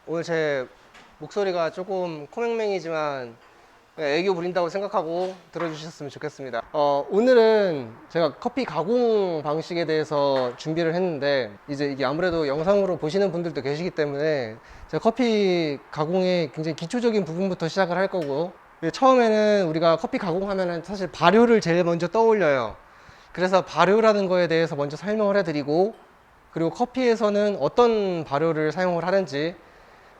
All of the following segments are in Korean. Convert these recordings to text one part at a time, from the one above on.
오늘 제 목소리가 조금 코맹맹이지만 애교 부린다고 생각하고 들어주셨으면 좋겠습니다. 오늘은 제가 커피 가공 방식에 대해서 준비를 했는데, 이제 이게 아무래도 영상으로 보시는 분들도 계시기 때문에 제가 커피 가공의 굉장히 기초적인 부분부터 시작을 할 거고, 처음에는 우리가 커피 가공하면 사실 발효를 제일 먼저 떠올려요. 그래서 발효라는 거에 대해서 먼저 설명을 해드리고, 그리고 커피에서는 어떤 발효를 사용을 하는지,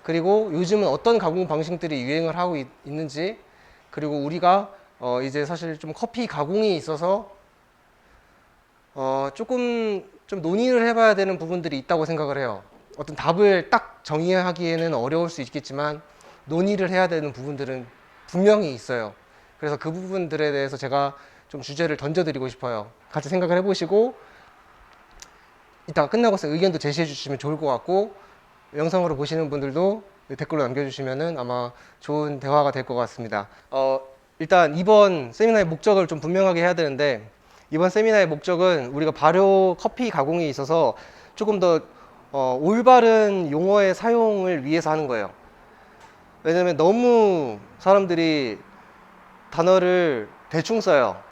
그리고 요즘은 어떤 가공 방식들이 유행을 하고 있는지, 그리고 우리가 이제 사실 좀 커피 가공에 있어서 조금 좀 논의를 해봐야 되는 부분들이 있다고 생각을 해요. 어떤 답을 딱 정의하기에는 어려울 수 있겠지만 논의를 해야 되는 부분들은 분명히 있어요. 그래서 그 부분들에 대해서 제가 좀 주제를 던져드리고 싶어요. 같이 생각을 해보시고 이따가 끝나고서 의견도 제시해 주시면 좋을 것 같고, 영상으로 보시는 분들도 댓글로 남겨주시면 아마 좋은 대화가 될 것 같습니다. 일단 이번 세미나의 목적을 좀 분명하게 해야 되는데, 이번 세미나의 목적은 우리가 발효 커피 가공에 있어서 조금 더 올바른 용어의 사용을 위해서 하는 거예요. 왜냐면 너무 사람들이 단어를 대충 써요.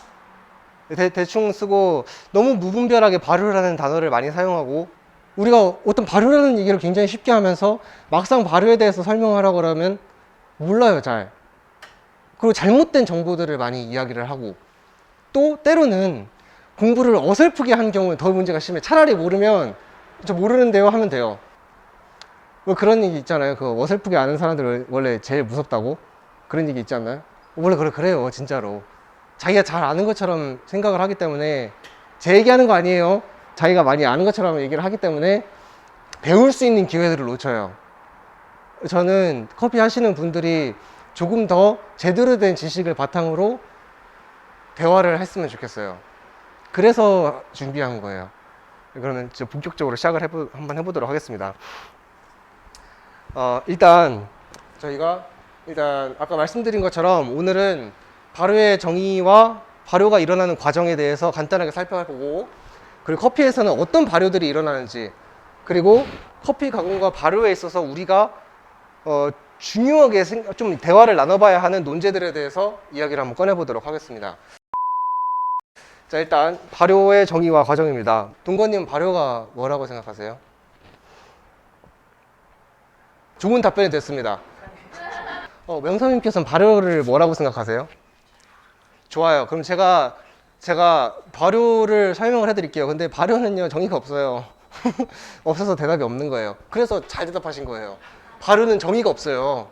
대충 쓰고 너무 무분별하게 발효라는 단어를 많이 사용하고, 우리가 어떤 발효라는 얘기를 굉장히 쉽게 하면서 막상 발효에 대해서 설명하라고 그러면 몰라요, 잘. 그리고 잘못된 정보들을 많이 이야기를 하고, 또 때로는 공부를 어설프게 한 경우는 더 문제가 심해. 차라리 모르면 저 모르는데요 하면 돼요. 뭐 그런 얘기 있잖아요. 그 어설프게 아는 사람들 원래 제일 무섭다고 그런 얘기 있지 않나요? 원래 그래요, 진짜로. 자기가 잘 아는 것처럼 생각을 하기 때문에, 제 얘기하는 거 아니에요. 자기가 많이 아는 것처럼 얘기를 하기 때문에 배울 수 있는 기회들을 놓쳐요. 저는 커피 하시는 분들이 조금 더 제대로 된 지식을 바탕으로 대화를 했으면 좋겠어요. 그래서 준비한 거예요. 그러면 본격적으로 시작을 한번 해보도록 하겠습니다. 일단 저희가 아까 말씀드린 것처럼 오늘은 발효의 정의와 발효가 일어나는 과정에 대해서 간단하게 살펴보고, 그리고 커피에서는 어떤 발효들이 일어나는지, 그리고 커피 가공과 발효에 있어서 우리가 중요하게 좀 대화를 나눠봐야 하는 논제들에 대해서 이야기를 한번 꺼내보도록 하겠습니다. 자, 일단 발효의 정의와 과정입니다. 동건님, 발효가 뭐라고 생각하세요? 좋은 답변이 됐습니다. 명성님께서는 발효를 뭐라고 생각하세요? 좋아요. 그럼 제가 발효를 설명을 해드릴게요. 근데 발효는요, 정의가 없어요. 없어서 대답이 없는 거예요. 그래서 잘 대답하신 거예요. 발효는 정의가 없어요.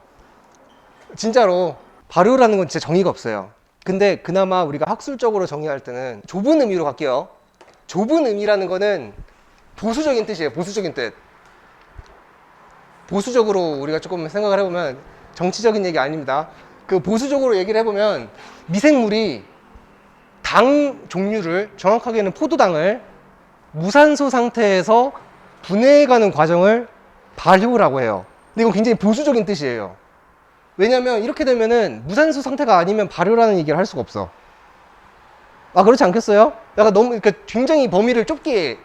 진짜로 발효라는 건 진짜 정의가 없어요. 근데 그나마 우리가 학술적으로 정의할 때는 좁은 의미로 갈게요. 좁은 의미라는 거는 보수적인 뜻이에요. 보수적인 뜻. 보수적으로 우리가 조금 생각을 해보면, 정치적인 얘기 아닙니다. 그 보수적으로 얘기를 해보면 미생물이 당 종류를, 정확하게는 포도당을 무산소 상태에서 분해해가는 과정을 발효라고 해요. 근데 이건 굉장히 보수적인 뜻이에요. 왜냐면 이렇게 되면은 무산소 상태가 아니면 발효라는 얘기를 할 수가 없어. 그렇지 않겠어요? 약간 너무, 그러니까 굉장히 범위를 좁게,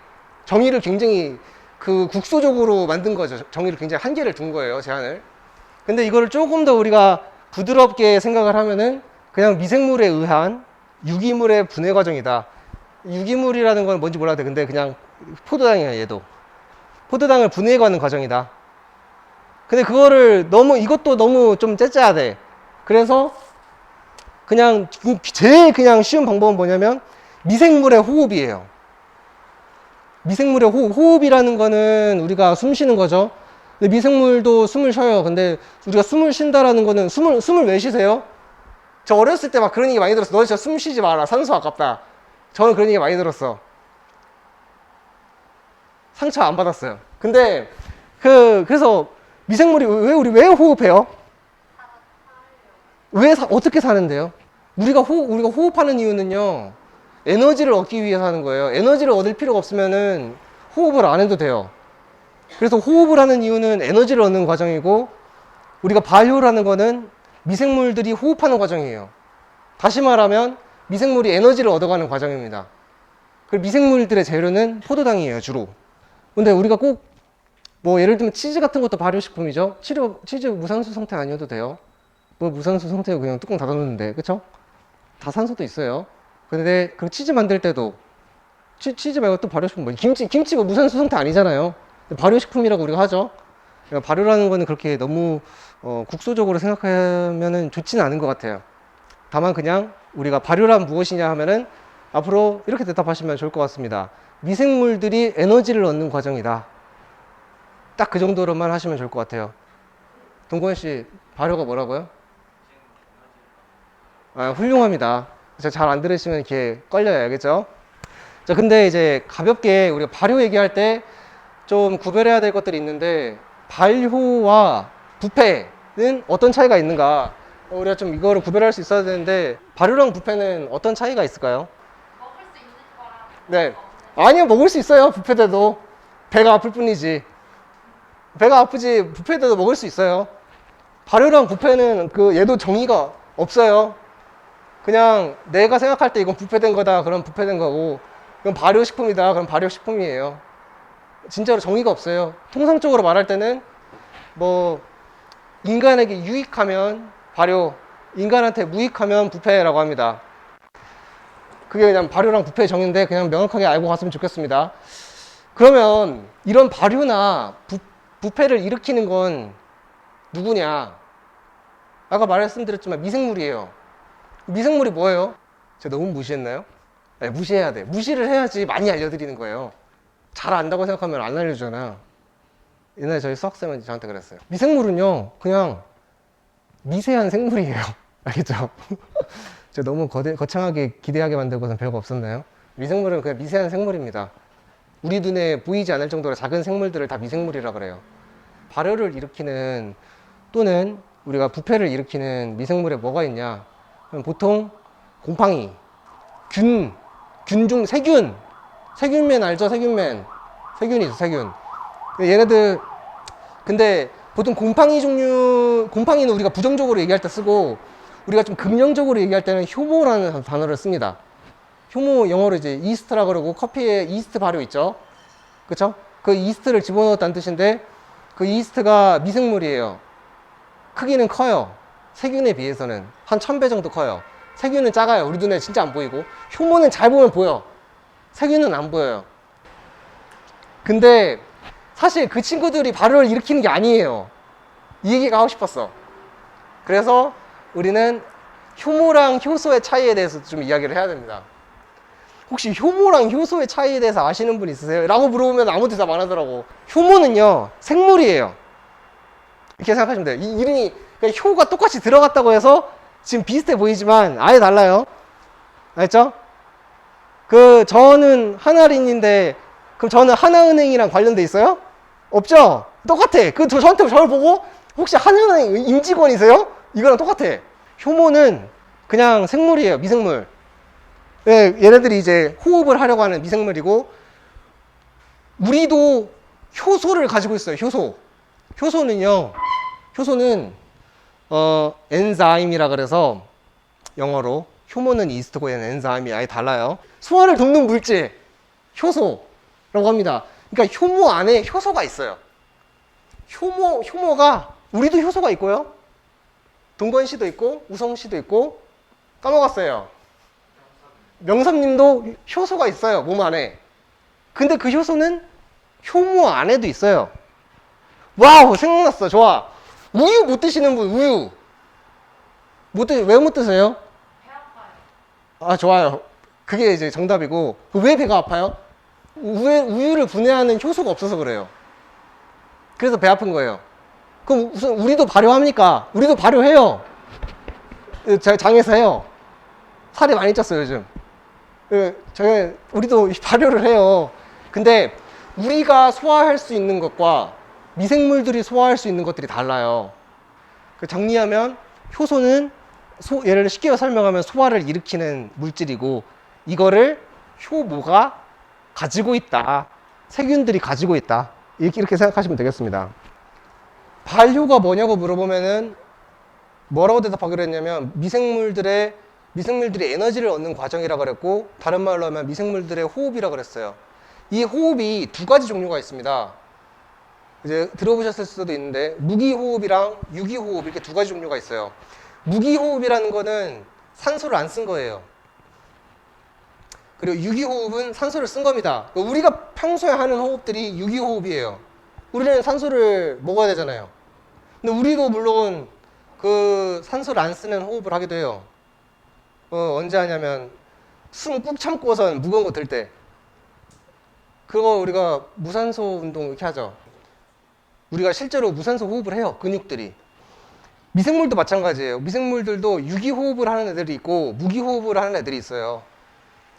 정의를 굉장히 그 국소적으로 만든 거죠. 정의를 굉장히 한계를 둔 거예요, 제한을. 근데 이거를 조금 더 우리가 부드럽게 생각을 하면은 그냥 미생물에 의한 유기물의 분해 과정이다. 유기물이라는 건 뭔지 몰라도 돼. 근데 그냥 포도당이야, 얘도. 포도당을 분해해가는 과정이다. 근데 그거를 이것도 너무 좀 째째야 돼. 그래서 그냥 제일 그냥 쉬운 방법은 뭐냐면 미생물의 호흡이에요. 미생물의 호흡이라는 거는 우리가 숨 쉬는 거죠. 근데 미생물도 숨을 쉬어요. 근데 우리가 숨을 쉰다라는 거는 숨을 왜 쉬세요? 저 어렸을 때 막 그런 얘기 많이 들었어. 너 진짜 숨 쉬지 마라. 산소 아깝다. 저는 그런 얘기 많이 들었어. 상처 안 받았어요. 근데 그래서 미생물이 왜 호흡해요? 어떻게 사는데요? 우리가 호흡하는 이유는요, 에너지를 얻기 위해서 하는 거예요. 에너지를 얻을 필요가 없으면은 호흡을 안 해도 돼요. 그래서 호흡을 하는 이유는 에너지를 얻는 과정이고, 우리가 발효라는 거는 미생물들이 호흡하는 과정이에요. 다시 말하면 미생물이 에너지를 얻어가는 과정입니다. 그 미생물들의 재료는 포도당이에요, 주로. 근데 우리가 꼭 뭐 예를 들면 치즈 같은 것도 발효식품이죠. 치즈 무산소 상태 아니어도 돼요. 뭐 무산소 상태고 그냥 뚜껑 닫아놓는데, 그쵸? 다 산소도 있어요. 근데 그 치즈 만들 때도 치즈 말고 또 발효식품 뭐 김치 뭐 무산소 상태 아니잖아요. 발효식품이라고 우리가 하죠. 그러니까 발효라는 거는 그렇게 너무 국소적으로 생각하면은 좋지는 않은 것 같아요. 다만 그냥 우리가 발효란 무엇이냐 하면은 앞으로 이렇게 대답하시면 좋을 것 같습니다. 미생물들이 에너지를 얻는 과정이다. 딱 그 정도로만 하시면 좋을 것 같아요. 동건 씨, 발효가 뭐라고요? 아, 훌륭합니다. 잘 안 들으시면 이렇게 걸려요, 알겠죠? 자, 근데 이제 가볍게 우리가 발효 얘기할 때 좀 구별해야 될 것들이 있는데, 발효와 부패는 어떤 차이가 있는가? 우리가 좀 이거를 구별할 수 있어야 되는데, 발효랑 부패는 어떤 차이가 있을까요? 먹을 수 있는 거랑 네. 아니요, 먹을 수 있어요, 부패돼도. 배가 아플 뿐이지. 배가 아프지, 부패돼도 먹을 수 있어요. 발효랑 부패는 얘도 정의가 없어요. 그냥 내가 생각할 때 이건 부패된 거다, 그럼 부패된 거고, 이건 발효식품이다, 그럼 발효식품이에요. 진짜로 정의가 없어요. 통상적으로 말할 때는 뭐 인간에게 유익하면 발효, 인간한테 무익하면 부패라고 합니다. 그게 그냥 발효랑 부패의 정의인데 그냥 명확하게 알고 갔으면 좋겠습니다. 그러면 이런 발효나 부패를 일으키는 건 누구냐? 아까 말씀드렸지만 미생물이에요. 미생물이 뭐예요? 제가 너무 무시했나요? 네, 무시해야 돼. 무시를 해야지 많이 알려드리는 거예요. 잘 안다고 생각하면 안 알려주잖아. 옛날에 저희 수학쌤은 저한테 그랬어요. 미생물은요, 그냥 미세한 생물이에요. 알겠죠? 제가 너무 거창하게 기대하게 만들고선 별거 없었나요? 미생물은 그냥 미세한 생물입니다. 우리 눈에 보이지 않을 정도로 작은 생물들을 다 미생물이라 그래요. 발효를 일으키는 또는 우리가 부패를 일으키는 미생물에 뭐가 있냐? 보통 곰팡이, 균중 세균맨 알죠? 세균이 있어, 세균. 얘네들, 근데 보통 곰팡이는 우리가 부정적으로 얘기할 때 쓰고, 우리가 좀 긍정적으로 얘기할 때는 효모라는 단어를 씁니다. 효모, 영어로 이제 이스트라 그러고, 커피에 이스트 발효 있죠? 그쵸? 그 이스트를 집어넣었다는 뜻인데, 그 이스트가 미생물이에요. 크기는 커요. 세균에 비해서는 한 1000배 정도 커요. 세균은 작아요. 우리 눈에 진짜 안 보이고. 효모는 잘 보면 보여. 세균은 안 보여요. 근데 사실 그 친구들이 발효를 일으키는 게 아니에요. 이 얘기가 하고 싶었어. 그래서 우리는 효모랑 효소의 차이에 대해서 좀 이야기를 해야 됩니다. 혹시 효모랑 효소의 차이에 대해서 아시는 분 있으세요? 라고 물어보면 아무 대답 안 하더라고. 효모는요, 생물이에요. 이렇게 생각하시면 돼요. 이 이름이, 그러니까 효가 똑같이 들어갔다고 해서 지금 비슷해 보이지만 아예 달라요. 알죠? 저는 하나은행인데, 그럼 저는 하나은행이랑 관련돼 있어요? 없죠? 똑같아. 저한테 저를 보고, 혹시 하나은행 임직원이세요? 이거랑 똑같아. 효모는 그냥 생물이에요. 미생물. 네, 얘네들이 이제 호흡을 하려고 하는 미생물이고, 우리도 효소를 가지고 있어요. 효소는 엔자임이라 그래서 영어로 효모는 이스트고 얘는 엔자임이 아예 달라요. 소화를 돕는 물질, 효소라고 합니다. 그러니까 효모 안에 효소가 있어요. 효모가, 우리도 효소가 있고요. 동건 씨도 있고, 우성 씨도 있고, 까먹었어요. 명섭님도 효소가 있어요, 몸 안에. 근데 그 효소는 효모 안에도 있어요. 와우, 생각났어. 좋아. 우유 못 드시는 분, 우유. 왜 못 드세요? 배 아파요. 아, 좋아요. 그게 이제 정답이고. 왜 배가 아파요? 우유를 분해하는 효소가 없어서 그래요. 그래서 배 아픈 거예요. 그럼 우선 우리도 발효합니까? 우리도 발효해요. 장에서 해요. 살이 많이 쪘어요, 요즘. 우리도 발효를 해요. 근데 우리가 소화할 수 있는 것과 미생물들이 소화할 수 있는 것들이 달라요. 정리하면 효소는 예를 쉽게 설명하면 소화를 일으키는 물질이고, 이거를 효모가 가지고 있다. 세균들이 가지고 있다. 이렇게 생각하시면 되겠습니다. 발효가 뭐냐고 물어보면은 뭐라고 대답하기로 했냐면 미생물들이 에너지를 얻는 과정이라고 그랬고, 다른 말로 하면 미생물들의 호흡이라고 그랬어요. 이 호흡이 두 가지 종류가 있습니다. 이제 들어보셨을 수도 있는데 무기호흡이랑 유기호흡 이렇게 두 가지 종류가 있어요. 무기호흡이라는 거는 산소를 안 쓴 거예요. 그리고 유기호흡은 산소를 쓴 겁니다. 그러니까 우리가 평소에 하는 호흡들이 유기호흡이에요. 우리는 산소를 먹어야 되잖아요. 근데 우리도 물론 그 산소를 안 쓰는 호흡을 하기도 해요. 언제 하냐면 숨 꾹 참고선 무거운 거 들 때. 그거 우리가 무산소 운동 이렇게 하죠. 우리가 실제로 무산소 호흡을 해요. 근육들이. 미생물도 마찬가지예요. 미생물들도 유기호흡을 하는 애들이 있고 무기호흡을 하는 애들이 있어요.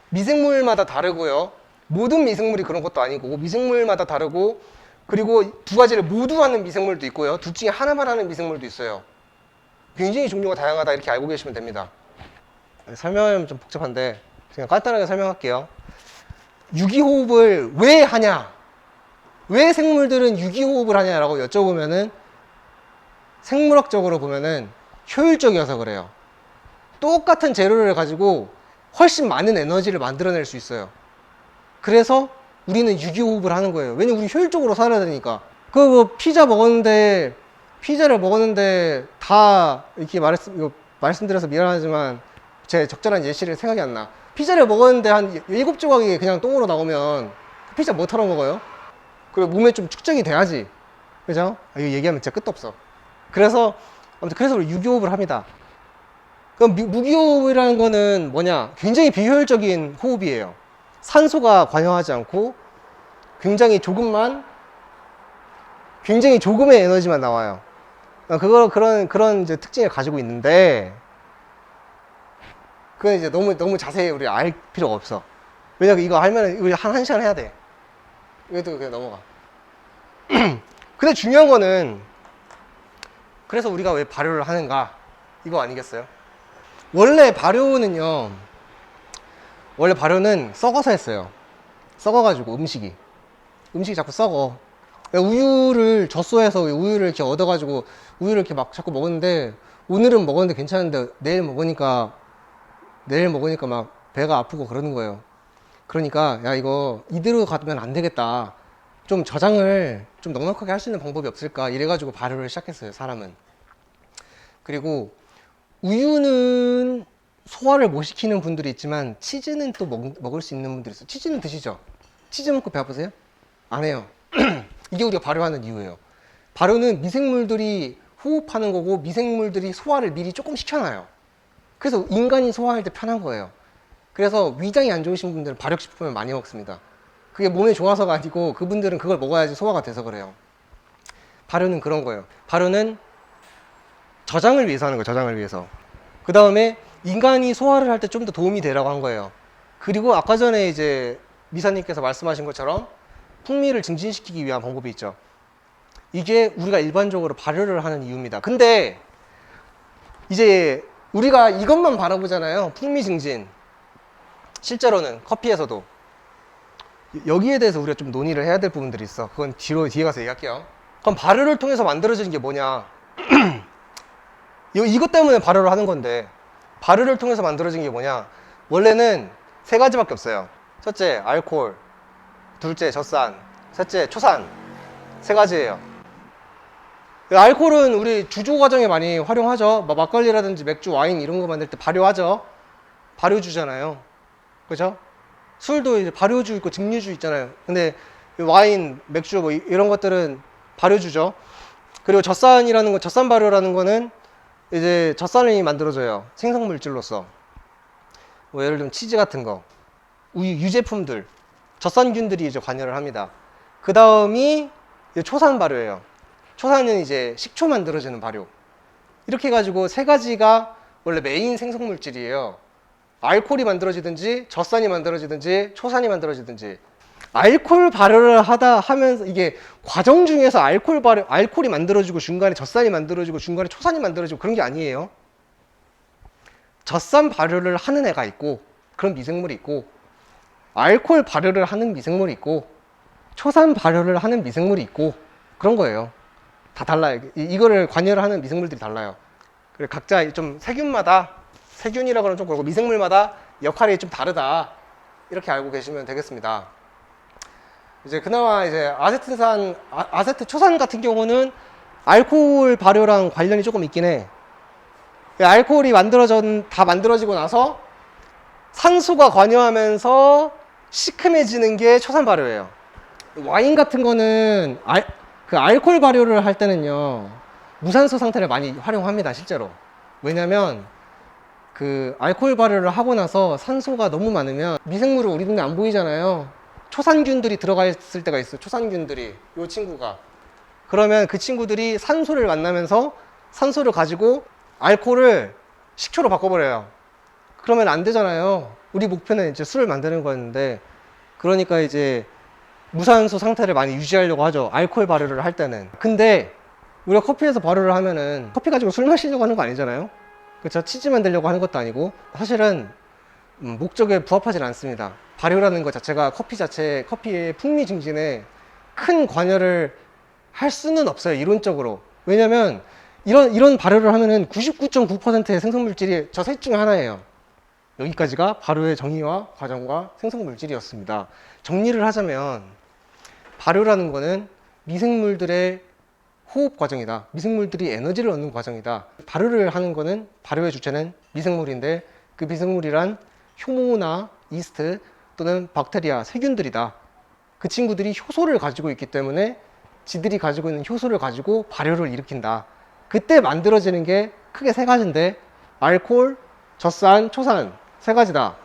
미생물마다 다르고요. 모든 미생물이 그런 것도 아니고 미생물마다 다르고 그리고 두 가지를 모두 하는 미생물도 있고요. 둘 중에 하나만 하는 미생물도 있어요. 굉장히 종류가 다양하다 이렇게 알고 계시면 됩니다. 설명하면 좀 복잡한데 그냥 간단하게 설명할게요. 유기호흡을 왜 하냐? 왜 생물들은 유기호흡을 하냐라고 여쭤보면은 생물학적으로 보면은 효율적이어서 그래요. 똑같은 재료를 가지고 훨씬 많은 에너지를 만들어낼 수 있어요. 그래서 우리는 유기호흡을 하는 거예요. 왜냐면 우리 효율적으로 살아야 되니까. 피자를 먹었는데 다 이렇게 말씀드려서 미안하지만 제 적절한 예시를 생각이 안 나. 피자를 먹었는데 한 7조각이 그냥 똥으로 나오면 피자 뭐 털어 먹어요? 그리고 몸에 좀 축적이 돼야지. 그죠? 이거 얘기하면 진짜 끝도 없어. 그래서 우리 유기호흡을 합니다. 그럼 무기호흡이라는 거는 뭐냐? 굉장히 비효율적인 호흡이에요. 산소가 관여하지 않고 굉장히 조금의 에너지만 나와요. 그런 이제 특징을 가지고 있는데, 그건 이제 너무 자세히 우리 알 필요가 없어. 왜냐면 이거 알면 우리 한 시간 해야 돼. 이것도 그냥 넘어가. 근데 중요한 거는, 그래서 우리가 왜 발효를 하는가? 이거 아니겠어요? 원래 발효는 썩어서 했어요. 썩어가지고 음식이 자꾸 썩어. 우유를 젖소에서 우유를 이렇게 얻어가지고 우유를 이렇게 막 자꾸 먹었는데 오늘은 먹었는데 괜찮은데 내일 먹으니까 막 배가 아프고 그러는 거예요. 그러니까 야 이거 이대로 가면 안 되겠다. 좀 저장을 좀 넉넉하게 할 수 있는 방법이 없을까 이래가지고 발효를 시작했어요. 사람은. 그리고 우유는 소화를 못 시키는 분들이 있지만 치즈는 또 먹을 수 있는 분들이 있어요. 치즈는 드시죠? 치즈 먹고 배 아프세요? 안 해요. 이게 우리가 발효하는 이유예요. 발효는 미생물들이 호흡하는 거고 미생물들이 소화를 미리 조금 시켜놔요. 그래서 인간이 소화할 때 편한 거예요. 그래서 위장이 안 좋으신 분들은 발효식품을 많이 먹습니다. 그게 몸에 좋아서가 아니고 그분들은 그걸 먹어야지 소화가 돼서 그래요. 발효는 그런 거예요. 발효는 저장을 위해서 하는 거예요. 저장을 위해서. 그 다음에 인간이 소화를 할 때 좀 더 도움이 되라고 한 거예요. 그리고 아까 전에 이제 미사님께서 말씀하신 것처럼 풍미를 증진시키기 위한 방법이 있죠. 이게 우리가 일반적으로 발효를 하는 이유입니다. 근데 이제 우리가 이것만 바라보잖아요. 풍미 증진. 실제로는 커피에서도 여기에 대해서 우리가 좀 논의를 해야 될 부분들이 있어. 그건 뒤에 가서 얘기할게요. 그럼 발효를 통해서 만들어지는 게 뭐냐? 이것 때문에 발효를 하는 건데 발효를 통해서 만들어진 게 뭐냐? 원래는 세 가지밖에 없어요. 첫째, 알코올. 둘째, 젖산. 셋째, 초산. 세 가지예요. 알코올은 우리 주조 과정에 많이 활용하죠. 막걸리라든지 맥주, 와인 이런 거 만들 때 발효하죠. 발효주잖아요. 그죠? 술도 이제 발효주 있고 증류주 있잖아요. 근데 와인, 맥주 뭐 이런 것들은 발효주죠. 그리고 젖산 발효라는 거는 이제 젖산이 만들어져요. 생성물질로서. 뭐 예를 들면 치즈 같은 거, 우유, 유제품들, 젖산균들이 이제 관여를 합니다. 그 다음이 초산 발효예요. 초산은 이제 식초 만들어지는 발효. 이렇게 해가지고 세 가지가 원래 메인 생성물질이에요. 알코올이 만들어지든지, 젖산이 만들어지든지, 초산이 만들어지든지. 알코올 발효를 하면서 이게 과정 중에서 알코올이 만들어지고 중간에 젖산이 만들어지고 중간에 초산이 만들어지고 그런 게 아니에요. 젖산 발효를 하는 애가 있고 그런 미생물이 있고 알코올 발효를 하는 미생물이 있고 초산 발효를 하는 미생물이 있고 그런 거예요. 다 달라요. 이거를 관여를 하는 미생물들이 달라요. 그리고 각자 좀 세균이라고 하면 좀 그렇고 미생물마다 역할이 좀 다르다. 이렇게 알고 계시면 되겠습니다. 이제 그나마 이제 아세트초산 같은 경우는 알코올 발효랑 관련이 조금 있긴 해. 알코올이 다 만들어지고 나서 산소가 관여하면서 시큼해지는 게 초산 발효예요. 와인 같은 거는 그 알코올 발효를 할 때는요, 무산소 상태를 많이 활용합니다, 실제로. 왜냐면 그 알코올 발효를 하고 나서 산소가 너무 많으면 미생물을 우리 눈에 안 보이잖아요. 초산균들이 들어가 있을 때가 있어요. 초산균들이, 요 친구가. 그러면 그 친구들이 산소를 만나면서 산소를 가지고 알코올을 식초로 바꿔버려요. 그러면 안 되잖아요. 우리 목표는 이제 술을 만드는 거였는데, 그러니까 이제 무산소 상태를 많이 유지하려고 하죠, 알코올 발효를 할 때는. 근데 우리가 커피에서 발효를 하면은 커피 가지고 술 마시려고 하는 거 아니잖아요. 그렇죠? 치즈 만들려고 하는 것도 아니고, 사실은 목적에 부합하진 않습니다. 발효라는 것 자체가 커피의 풍미 증진에 큰 관여를 할 수는 없어요, 이론적으로. 왜냐면 이런 발효를 하면은 99.9%의 생성물질이 저 셋 중에 하나예요. 여기까지가 발효의 정의와 과정과 생성물질이었습니다. 정리를 하자면 발효라는 거는 미생물들의 호흡 과정이다. 미생물들이 에너지를 얻는 과정이다. 발효를 하는 거는, 발효의 주체는 미생물인데, 그 미생물이란 효모나 이스트 또는 박테리아, 세균들이다. 그 친구들이 효소를 가지고 있기 때문에 지들이 가지고 있는 효소를 가지고 발효를 일으킨다. 그때 만들어지는 게 크게 세 가지인데, 알코올, 젖산, 초산, 세 가지다.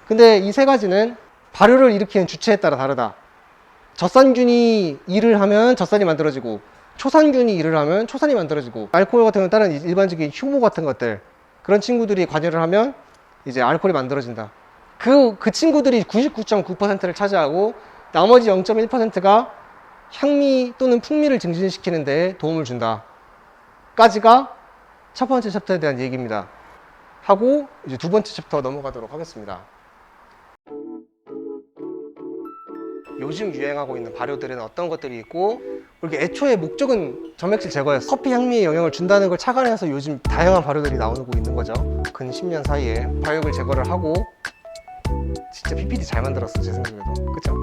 근데 이 세 가지는 발효를 일으키는 주체에 따라 다르다. 젖산균이 일을 하면 젖산이 만들어지고, 초산균이 일을 하면 초산이 만들어지고, 알코올 같은 경우는 다른 일반적인 효모 같은 것들, 그런 친구들이 관여를 하면 이제 알코올이 만들어진다. 그 친구들이 99.9%를 차지하고, 나머지 0.1%가 향미 또는 풍미를 증진시키는 데 도움을 준다. 까지가 첫 번째 챕터에 대한 얘기입니다. 하고 이제 두 번째 챕터 넘어가도록 하겠습니다. 요즘 유행하고 있는 발효들은 어떤 것들이 있고, 이렇게 애초에 목적은 점액질 제거였어. 커피 향미에 영향을 준다는 걸 착안해서 요즘 다양한 발효들이 나오고 있는 거죠. 근 10년 사이에 발효를 제거를 하고. 진짜 PPT 잘 만들었어, 제 생각에도. 그쵸?